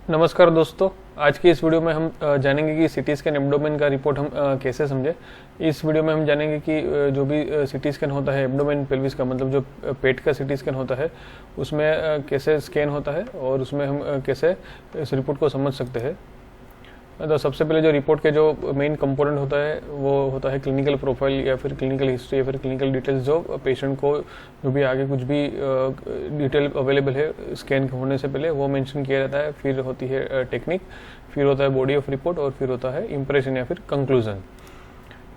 नमस्कार दोस्तों, आज की इस वीडियो में हम जानेंगे कि सीटी स्कैन एब्डोमेन का रिपोर्ट हम कैसे समझे। इस वीडियो में हम जानेंगे कि जो भी सीटी स्कैन होता है एब्डोमेन पेल्विस का, मतलब जो पेट का सीटी स्कैन होता है उसमें कैसे स्कैन होता है और उसमें हम कैसे इस रिपोर्ट को समझ सकते हैं। तो सबसे पहले जो रिपोर्ट के जो मेन कंपोनेंट होता है वो होता है क्लिनिकल प्रोफाइल या फिर क्लिनिकल हिस्ट्री या फिर क्लिनिकल डिटेल्स, जो पेशेंट को जो भी आगे कुछ भी डिटेल अवेलेबल है स्कैन होने से पहले वो मेंशन किया जाता है। फिर होती है टेक्निक, फिर होता है बॉडी ऑफ रिपोर्ट और फिर होता है इंप्रेशन या फिर कंक्लूजन।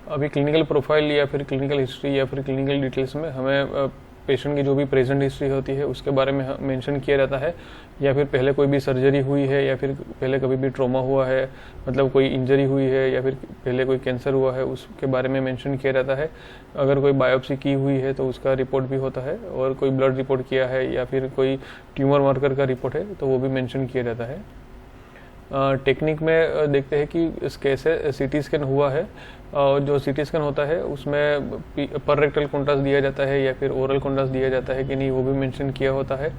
अभी क्लिनिकल प्रोफाइल या फिर क्लिनिकल हिस्ट्री या फिर क्लिनिकल डिटेल्स में हमें पेशेंट की जो भी प्रेजेंट हिस्ट्री होती है उसके बारे में मेंशन किया जाता है, या फिर पहले कोई भी सर्जरी हुई है या फिर पहले कभी भी ट्रॉमा हुआ है, मतलब कोई इंजरी हुई है या फिर पहले कोई कैंसर हुआ है उसके बारे में मेंशन किया जाता है। अगर कोई बायोप्सी की हुई है तो उसका रिपोर्ट भी होता है, और कोई ब्लड रिपोर्ट किया है या फिर कोई ट्यूमर मार्कर का रिपोर्ट है तो वो भी मेंशन किया जाता है। टेक्निक में देखते हैं कि कैसे सीटी स्कैन हुआ है। जो सीटी स्कैन होता है उसमें पर रेक्टल कॉन्ट्रास्ट दिया जाता है या फिर ओरल कॉन्ट्रास्ट दिया जाता है कि नहीं वो भी मेंशन किया होता है।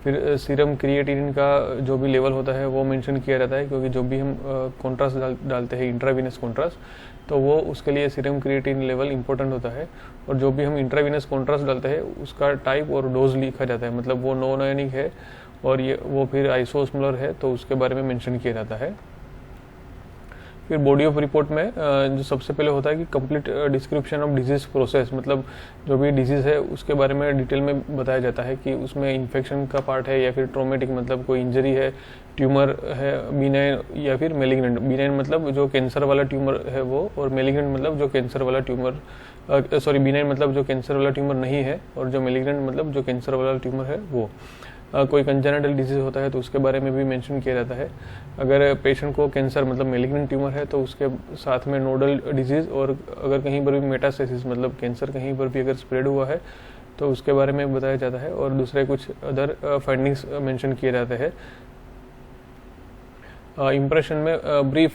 फिर सीरम क्रिएटिनिन का जो भी लेवल होता है वो मेंशन किया जाता है, क्योंकि जो भी हम कॉन्ट्रास्ट डालते हैं इंट्रावीनस कॉन्ट्रास्ट, तो वो उसके लिए सीरम क्रिएटिनिन लेवल इंपॉर्टेंट होता है। और जो भी हम इंट्रावीनस कॉन्ट्रास्ट डालते हैं उसका टाइप और डोज लिखा जाता है, मतलब वो नॉन आयनिक है और ये वो फिर आइसोस्मोलर है तो उसके बारे में मेंशन किया जाता है। फिर बॉडी ऑफ रिपोर्ट में जो सबसे पहले होता है कि complete description of disease process, मतलब जो भी डिजीज है उसके बारे में डिटेल में बताया जाता है कि उसमें इन्फेक्शन का पार्ट है या फिर ट्रोमेटिक, मतलब कोई इंजरी है, ट्यूमर है, बिनाइन या फिर मेलिग्नेंट। बिनाइन मतलब जो कैंसर वाला ट्यूमर है वो, और मेलिग्नेंट मतलब जो कैंसर वाला ट्यूमर बिनाइन मतलब जो कैंसर वाला ट्यूमर नहीं है, और जो मेलिग्नेंट मतलब जो कैंसर वाला ट्यूमर है वो। कोई कंजेनिटल डिजीज होता है तो उसके बारे में भी मेंशन किया जाता है। अगर पेशेंट को कैंसर मतलब मेलिग्नेंट ट्यूमर है तो उसके साथ में नोडल डिजीज, और अगर कहीं पर भी मेटास्टेसिस मतलब कैंसर कहीं पर भी अगर स्प्रेड हुआ है तो उसके बारे में बताया जाता है, और दूसरे कुछ अदर फाइंडिंग्स मेंशन किए जाते हैं। इम्प्रेशन में ब्रीफ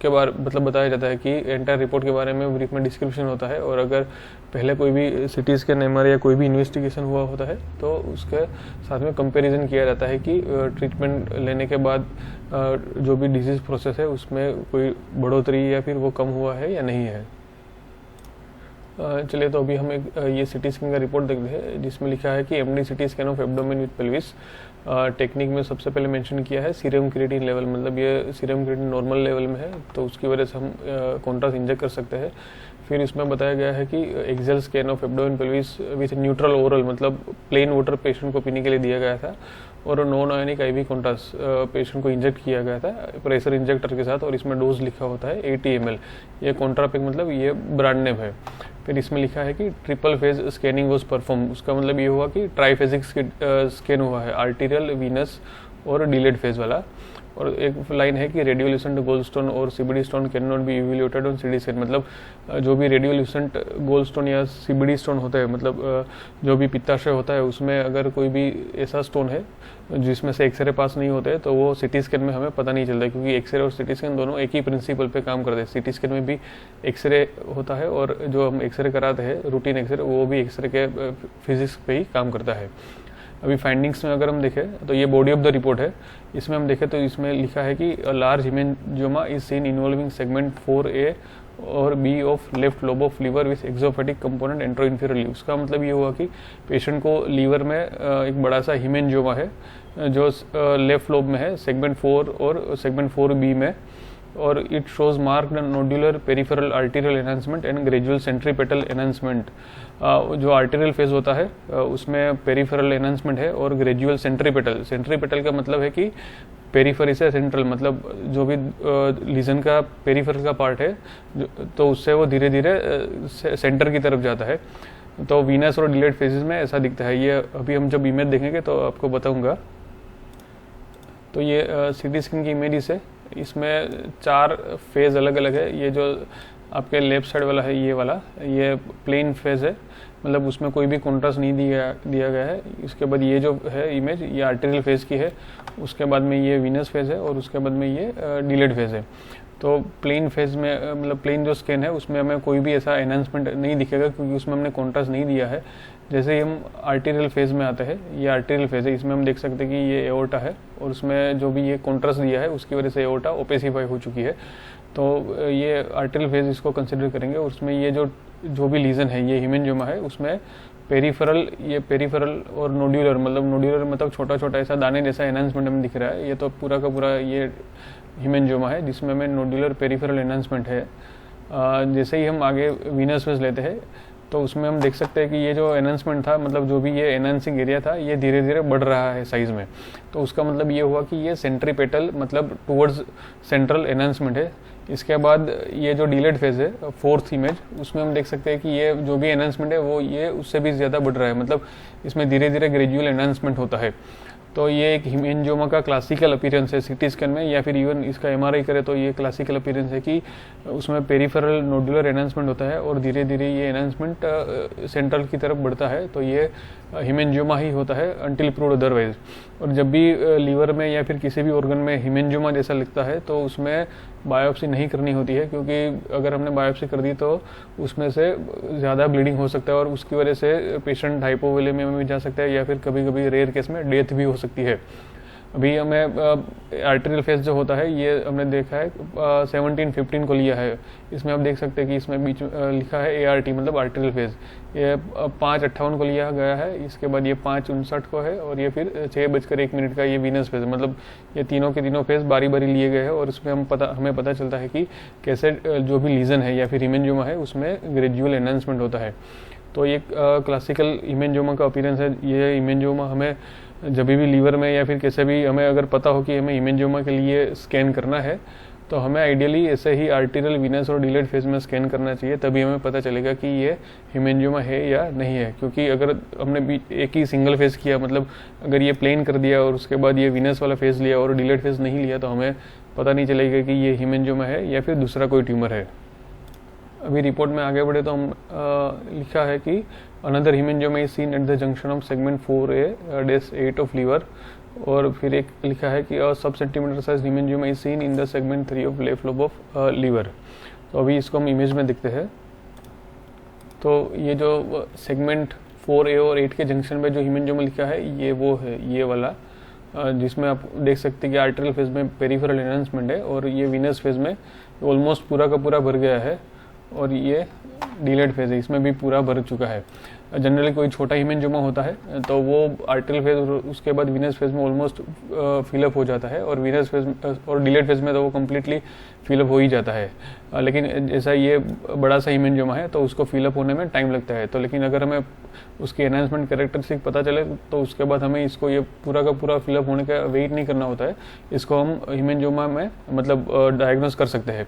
के बारे मतलब बताया जाता है कि एंटायर रिपोर्ट के बारे में ब्रीफ में डिस्क्रिप्शन होता है, और अगर पहले कोई भी सिटी स्कैन एमआरआई या कोई भी इन्वेस्टिगेशन हुआ होता है तो उसके साथ में कंपैरिजन किया जाता है कि ट्रीटमेंट लेने के बाद जो भी डिजीज प्रोसेस है उसमें कोई बढ़ोतरी या फिर वो कम हुआ है या नहीं है। चलिए, तो अभी हम एक ये सिटी स्कैन का रिपोर्ट देखते हैं जिसमें लिखा है कि MD CT scan of abdomen with pelvis. Technique में सबसे पहले मेंशन किया है सीरम क्रिएटिनिन लेवल, मतलब ये सीरम क्रिएटिनिन नॉर्मल लेवल में है तो उसकी वजह से हम कॉन्ट्रास्ट इंजेक्ट कर सकते हैं। फिर इसमें बताया गया है कि axial scan of abdomen pelvis with neutral oral, मतलब प्लेन वाटर पेशेंट को पीने के लिए दिया गया था, और non ionic IV contrast patient को इंजेक्ट किया गया था प्रेशर इंजेक्टर के साथ, और इसमें डोज लिखा होता है 80 ml। ये कॉन्ट्रापिक मतलब ये ब्रांड नेम है। फिर इसमें लिखा है कि triple phase scanning was perform, उसका मतलब ये हुआ कि ट्राईफेजिक स्कैन हुआ है, आर्टीरियल, वीनस और डिलेड फेज वाला। और एक लाइन है कि रेडियोल्यूसेंट गोल्डस्टोन और CBD stone can not be evaluated on CT scan, मतलब जो भी रेडियोल्यूसेंट गोल्डस्टोन या सीबीडी स्टोन होता है, मतलब जो भी पित्ताशय होता है उसमें अगर कोई भी ऐसा स्टोन है जिसमें से एक्सरे पास नहीं होते तो वो सिटी स्कैन में हमें पता नहीं चलता, क्योंकि एक्सरे और सिटी स्कैन दोनों एक ही प्रिंसिपल पे काम करते हैं। सिटी स्कैन में भी एक्सरे होता है और जो हम एक्सरे कराते हैं रूटीन एक्सरे, वो भी एक्सरे के फिजिक्स पे ही काम करता है। अभी फाइंडिंग्स में अगर हम देखें तो ये बॉडी ऑफ द रिपोर्ट है, इसमें हम देखें तो इसमें लिखा है कि large hemangioma is seen involving segment 4A और B of left lobe of liver with exophytic component antero inferior. उसका मतलब ये हुआ कि पेशेंट को लीवर में एक बड़ा सा हेमेंजियोमा है जो लेफ्ट लोब में है, सेगमेंट 4 और सेगमेंट 4B में, और it shows marked nodular peripheral arterial enhancement and gradual centripetal enhancement. जो आर्टीरियल फेज होता है उसमें पेरिफेरल एनहांसमेंट है और ग्रेजुअल सेंट्रीपेटल। सेंट्रीपेटल का मतलब है कि पेरिफेरी से सेंट्रल, मतलब जो भी लीजन का पेरिफेरल का पार्ट है तो उससे वो धीरे धीरे सेंटर की तरफ जाता है। तो वीनस और डिलेड फेजेस में ऐसा दिखता है। ये अभी हम जब इमेज देखेंगे तो आपको बताऊंगा। तो ये सीटी स्कैन की इमेज है, इसमें 4 फेज अलग अलग है। ये जो आपके लेफ्ट साइड वाला है, ये वाला ये प्लेन फेज है, मतलब उसमें कोई भी कॉन्ट्रास्ट नहीं दिया गया है। इसके बाद ये जो है इमेज ये आर्टेरियल फेज की है, उसके बाद में ये वीनस फेज है और उसके बाद में ये डिलेड फेज है। तो प्लेन फेज में मतलब प्लेन जो स्कैन है उसमें हमें कोई भी ऐसा एनहांसमेंट नहीं दिखेगा क्योंकि उसमें हमने कॉन्ट्रास्ट नहीं दिया है। जैसे ही हम आर्टीरियल फेज में आते हैं, ये आर्टीरियल फेज है, इसमें हम देख सकते हैं कि ये एओर्टा है और उसमें जो भी ये कॉन्ट्रास्ट दिया है उसकी वजह से एओर्टा ओपेसिफाई हो चुकी है। तो ये आर्टीरियल फेज इसको कंसिडर करेंगे। और उसमें ये जो भी लीजन है, ये हिमेंजियोमा है, उसमें पेरिफेरल और नोड्यूलर, मतलब नोड्यूलर मतलब छोटा छोटा ऐसा दाने जैसा एनहांसमेंट हमें दिख रहा है। ये तो पूरा का पूरा ये हिमेंजियोमा है जिसमें हमें नोड्यूलर पेरिफेरल एनहांसमेंट है। जैसे ही हम आगे वीनस फेज लेते हैं तो उसमें हम देख सकते हैं कि ये जो एनहांसमेंट था, मतलब जो भी ये एनहांसिंग एरिया था, ये धीरे धीरे बढ़ रहा है साइज में। तो उसका मतलब ये हुआ कि ये सेंट्रीपेटल मतलब टुवर्ड्स सेंट्रल एनहांसमेंट है। इसके बाद ये जो डिलेड फेज है, फोर्थ इमेज, उसमें हम देख सकते हैं कि ये जो भी एनहांसमेंट है वो ये उससे भी ज़्यादा बढ़ रहा है, मतलब इसमें धीरे धीरे ग्रेजुअल एनहांसमेंट होता है। तो ये एक हिमेंजियोमा का क्लासिकल अपीयरेंस है सीटी स्कैन में, या फिर इवन इसका एमआरआई करे तो ये क्लासिकल अपीयरेंस है कि उसमें पेरिफेरल नोडुलर एनहांसमेंट होता है और धीरे धीरे ये एनहांसमेंट सेंट्रल की तरफ बढ़ता है। तो ये हिमेंजियोमा ही होता है अंटिल प्रूव्ड अदरवाइज। और जब भी लीवर में या फिर किसी भी ऑर्गन में हिमेंजियोमा जैसा लिखता है तो उसमें बायोप्सी नहीं करनी होती है, क्योंकि अगर हमने बायोप्सी कर दी तो उसमें से ज़्यादा ब्लीडिंग हो सकता है और उसकी वजह से पेशेंट हाइपोवोलेमिया में भी जा सकता है, या फिर कभी कभी रेयर केस में डेथ भी हो सकती है। अभी हमें आर्टेरियल फेज जो होता है ये हमने देखा है 17-15 को लिया है। इसमें आप देख सकते हैं कि इसमें बीच लिखा है ART मतलब आर्टेरियल फेज, ये 5:58 को लिया गया है। इसके बाद ये 5:59 को है और ये फिर 6:01 का ये वीनस फेज, मतलब ये तीनों के तीनों फेज बारी बारी लिए गए हैं। और इसमें हमें पता चलता है कि कैसे जो भी लीजन है या फिर हिमेंजियोमा है उसमें ग्रेजुअल एनहांसमेंट होता है। तो ये क्लासिकल हिमेंजियोमा का अपीयरेंस है। ये हिमेंजियोमा हमें जब भी लीवर में या फिर कैसे भी हमें अगर पता हो कि हमें हिमेंजियोमा के लिए स्कैन करना है तो हमें आइडियली ऐसे ही आर्टीरियल वीनस और डिलेड फेज में स्कैन करना चाहिए, तभी हमें पता चलेगा कि ये हिमेंजियोमा है या नहीं है। क्योंकि अगर हमने एक ही सिंगल फेज किया, मतलब अगर ये प्लेन कर दिया और उसके बाद ये वीनस वाला फेज लिया और डिलेड फेज नहीं लिया तो हमें पता नहीं चलेगा कि ये हिमेंजियोमा है या फिर दूसरा कोई ट्यूमर है। अभी रिपोर्ट में आगे बढ़े तो हम लिखा है कि another hemangioma is seen at the junction of segment 4A-8 of liver. और फिर एक लिखा है कि sub centimetre size hemangioma is seen in the segment 3 of left lobe of liver. तो अभी इसको हम इमेज में देखते हैं। तो ये जो सेगमेंट 4A और 8 के जंक्शन में जो हिमेंजियोमा लिखा है ये वो है, ये वाला, जिसमें आप देख सकते हैं कि आर्टेरियल फेज में पेरिफेरल एनहांसमेंट है और ये वीनस फेज में ऑलमोस्ट पूरा का पूरा भर गया है। और ये डिलेड फेज है, इसमें भी पूरा भर चुका है। जनरली कोई छोटा हिमेंजियोमा होता है तो वो आर्टेरियल फेज उसके बाद वीनस फेज में ऑलमोस्ट फिलअप हो जाता है, और वीनस फेज और डिलेड फेज में तो वो कम्प्लीटली फिलअप हो ही जाता है। लेकिन जैसा ये बड़ा सा हिमेंजियोमा है तो उसको फिलअप होने में टाइम लगता है। तो लेकिन अगर हमें उसकी एनहांसमेंट कैरेक्टरिस्टिक पता चले तो उसके बाद हमें इसको ये पूरा का पूरा फिलअप होने का वेट नहीं करना होता है, इसको हम हिमेंजियोमा में मतलब डायग्नोस कर सकते हैं।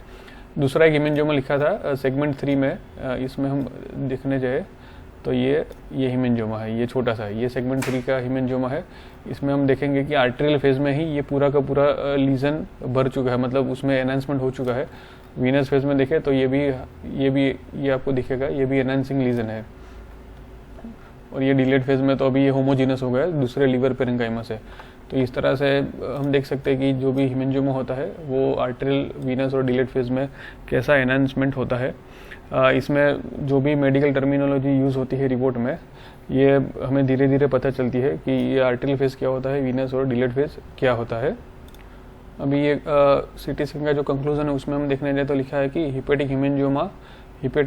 दूसरा एक हिमेंजियोमा लिखा था सेगमेंट 3 में, इसमें हम देखने जाए तो ये हिमेंजियोमा है, ये छोटा सा है, ये सेगमेंट 3 का हिमेंजियोमा है। इसमें हम देखेंगे कि आर्टेरियल फेज में ही ये पूरा का पूरा लीजन भर चुका है, मतलब उसमें एनहांसमेंट हो चुका है। वीनस फेज में देखें तो ये आपको दिखेगा, ये भी एनहांसिंग लीजन है। और ये डिलेड फेज में तो अभी ये होमोजीनस हो गया है दूसरे लीवर पेरेन्काइमा से। तो इस तरह से हम देख सकते हैं कि जो भी हिमेंजियोमा होता है वो आर्टेरियल वीनस और डिलेड फेज में कैसा एनहांसमेंट होता है। इसमें जो भी मेडिकल टर्मिनोलॉजी यूज़ होती है रिपोर्ट में, ये हमें धीरे धीरे पता चलती है कि ये आर्टेरियल फेज क्या होता है, वीनस और डिलेड फेज क्या होता है। अभी ये सीटी स्कैन का जो कंक्लूजन है उसमें हम देखने जाए तो लिखा है कि हिपेटिक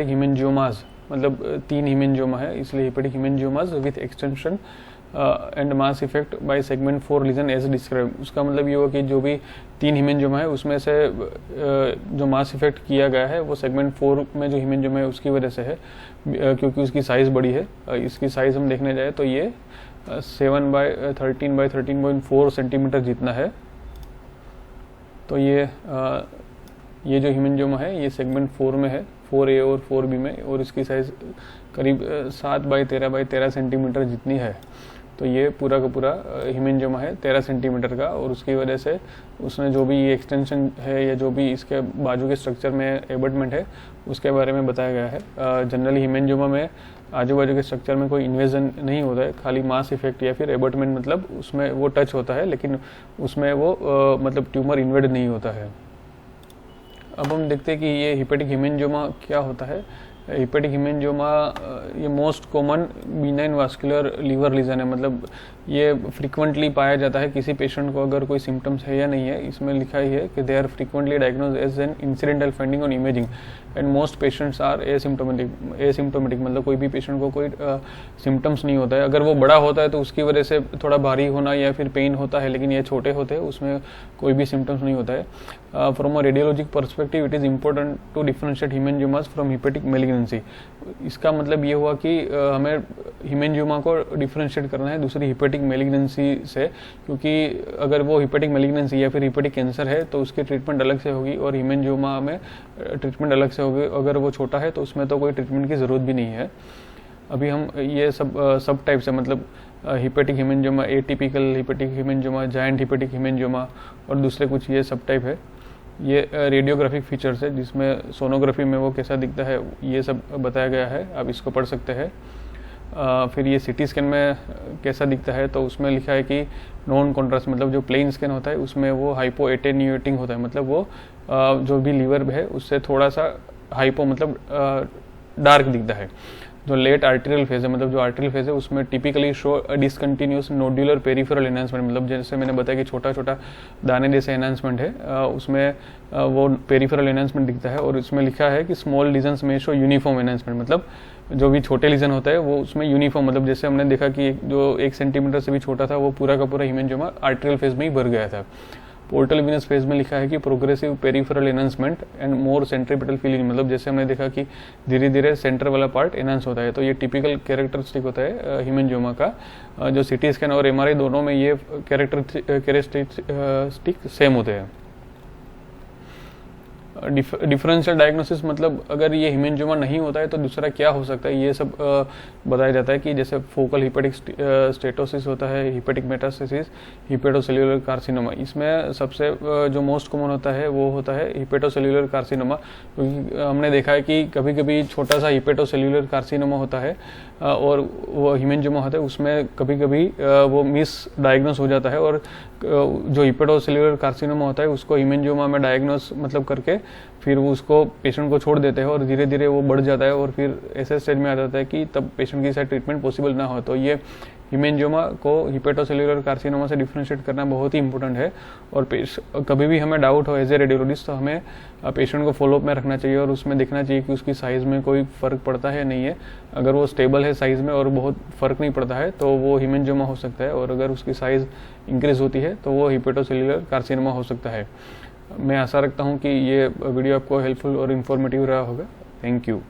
हिमेंजियोमाज मतलब 3 हिमेंजियोमा है, इसलिए hepatic hemangiomas with extension and mass effect by segment 4 lesion as describe. उसका मतलब ये हुआ कि जो भी 3 हिमेंजियोमा है उसमें से जो मास इफेक्ट किया गया है वो सेगमेंट 4 में जो हिमेंजियोमा है उसकी वजह से है, क्योंकि उसकी साइज़ बड़ी है। इसकी साइज़ हम देखने जाए तो ये 7/13/13.4 सेंटीमीटर जितना है। तो ये जो हिमेंजियोमा है ये सेगमेंट 4 में है, 4A और 4B में, और इसकी साइज़ करीब 7/13/13 सेंटीमीटर जितनी है। तो ये पूरा का पूरा हिमेंजियोमा है 13 सेंटीमीटर का, और उसकी वजह से उसने जो भी ये एक्सटेंशन है या जो भी इसके बाजू के स्ट्रक्चर में एबटमेंट है उसके बारे में बताया गया है। जनरली हिमेंजियोमा में आजू बाजू के स्ट्रक्चर में कोई इन्वेजन नहीं होता है, खाली मास इफेक्ट या फिर एबटमेंट, मतलब उसमें वो टच होता है लेकिन उसमें वो मतलब ट्यूमर इन्वेड नहीं होता है। अब हम देखते हैं कि ये हिपेटिक हिमेंजियोमा क्या होता है। हिपेटिक हीमेंजियोमा ये most common benign vascular liver lesion है, मतलब ये फ्रीक्वेंटली पाया जाता है किसी पेशेंट को अगर कोई सिम्टम्स है या नहीं है। इसमें लिखा ही है कि they are frequently diagnose as an incidental finding on imaging and most patients are asymptomatic, मतलब कोई भी पेशेंट को कोई सिम्टम्स नहीं होता है। अगर वो बड़ा होता है तो उसकी वजह से थोड़ा भारी होना या फिर पेन होता है, लेकिन ये छोटे होते हैं उसमें कोई भी सिम्टम्स नहीं होता है। From a radiologic perspective it is important to differentiate hemangiomas from hepatic malignancy. इसका मतलब ये हुआ कि हमें हीमेंजियोमा को डिफरेंशिएट करना है दूसरी हिपेटिक मेलिग्नेंसी से, क्योंकि अगर वो हिपेटिक मेलिग्नेंसी या फिर हिपेटिक कैंसर है तो उसकी ट्रीटमेंट अलग से होगी और हीमेंजियोमा में ट्रीटमेंट अलग से होगी। अगर वो छोटा है तो उसमें तो कोई ट्रीटमेंट की ज़रूरत भी नहीं है। अभी हम ये सब टाइप से, मतलब hepatic हीमेंजियोमा, atypical hepatic हीमेंजियोमा, giant hepatic हीमेंजियोमा और दूसरे कुछ ये सब टाइप है। ये रेडियोग्राफिक फीचर्स है जिसमें सोनोग्राफी में वो कैसा दिखता है ये सब बताया गया है, आप इसको पढ़ सकते हैं। फिर ये सीटी स्कैन में कैसा दिखता है तो उसमें लिखा है कि नॉन कॉन्ट्रास्ट, मतलब जो प्लेन स्कैन होता है उसमें वो हाइपो एटेन्यूएटिंग होता है, मतलब वो जो भी लीवर है उससे थोड़ा सा हाइपो मतलब डार्क दिखता है। जो लेट आर्टेरियल फेज है, मतलब जो आर्टेरियल फेज है उसमें typically show discontinuous nodular peripheral enhancement, मतलब जैसे मैंने बताया कि छोटा छोटा दाने जैसे एनहांसमेंट है, उसमें वो पेरिफेरल एनहांसमेंट दिखता है। और इसमें लिखा है कि स्मॉल लीजन्स में शो यूनिफॉर्म एनहांसमेंट, मतलब जो भी छोटे लीजन होता है वो उसमें यूनिफॉर्म, मतलब जैसे हमने देखा कि जो 1 सेंटीमीटर से भी छोटा था वो पूरा का पूरा हीमेंजियोमा आर्टेरियल फेज में ही भर गया था। पोर्टल वीनस फेज में लिखा है कि progressive peripheral enhancement and more centripetal feeling, मतलब जैसे हमने देखा कि धीरे धीरे सेंटर वाला पार्ट एनहांस होता है। तो ये टिपिकल कैरेक्टरिस्टिक होता है हीमेंजियोमा का। जो सीटी स्कैन और एमआरआई दोनों में ये कैरेक्टरिस्टिक सेम होते हैं। डिफरेंशियल डायग्नोसिस, मतलब अगर ये हीमेंजियोमा नहीं होता है तो दूसरा क्या हो सकता है ये सब बताया जाता है कि जैसे फोकल हिपेटिक स्टेटोसिस होता है, हिपेटिक मेटास्टेसिस, हिपेटोसेल्युलर कार्सिनोमा। इसमें सबसे जो मोस्ट कॉमन होता है वो होता है हिपेटोसेल्युलर कार्सिनोमा, क्योंकि हमने देखा है कि कभी कभी छोटा सा हिपेटोसेल्युलर कार्सिनोमा होता है और वो हीमेंजियोमा होता है, उसमें कभी कभी वो मिस डायग्नोस हो जाता है और जो हिपेटोसेल्युलर कार्सिनोमा होता है उसको हीमेंजियोमा में डायग्नोस मतलब करके फिर वो उसको पेशेंट को छोड़ देते हैं और धीरे धीरे वो बढ़ जाता है और फिर ऐसे स्टेज में आ जाता है कि तब पेशेंट की शायद ट्रीटमेंट पॉसिबल ना हो। तो ये हीमेंजियोमा को हिपेटोसेल्युलर कार्सिनोमा से डिफरेंशिएट करना बहुत ही इंपॉर्टेंट है। और कभी भी हमें डाउट हो एज ए रेडियोलॉजिस्ट तो हमें पेशेंट को फॉलोअप में रखना चाहिए और उसमें देखना चाहिए कि उसकी साइज़ में कोई फ़र्क पड़ता है नहीं है। अगर वो स्टेबल है साइज़ में और बहुत फ़र्क नहीं पड़ता है तो वो हीमेंजियोमा हो सकता है, और अगर उसकी साइज़ इंक्रीज़ होती है तो वो हिपेटोसेल्युलर कार्सिनोमा हो सकता है। मैं आशा रखता हूँ कि ये वीडियो आपको हेल्पफुल और इन्फॉर्मेटिव रहा होगा। Thank you.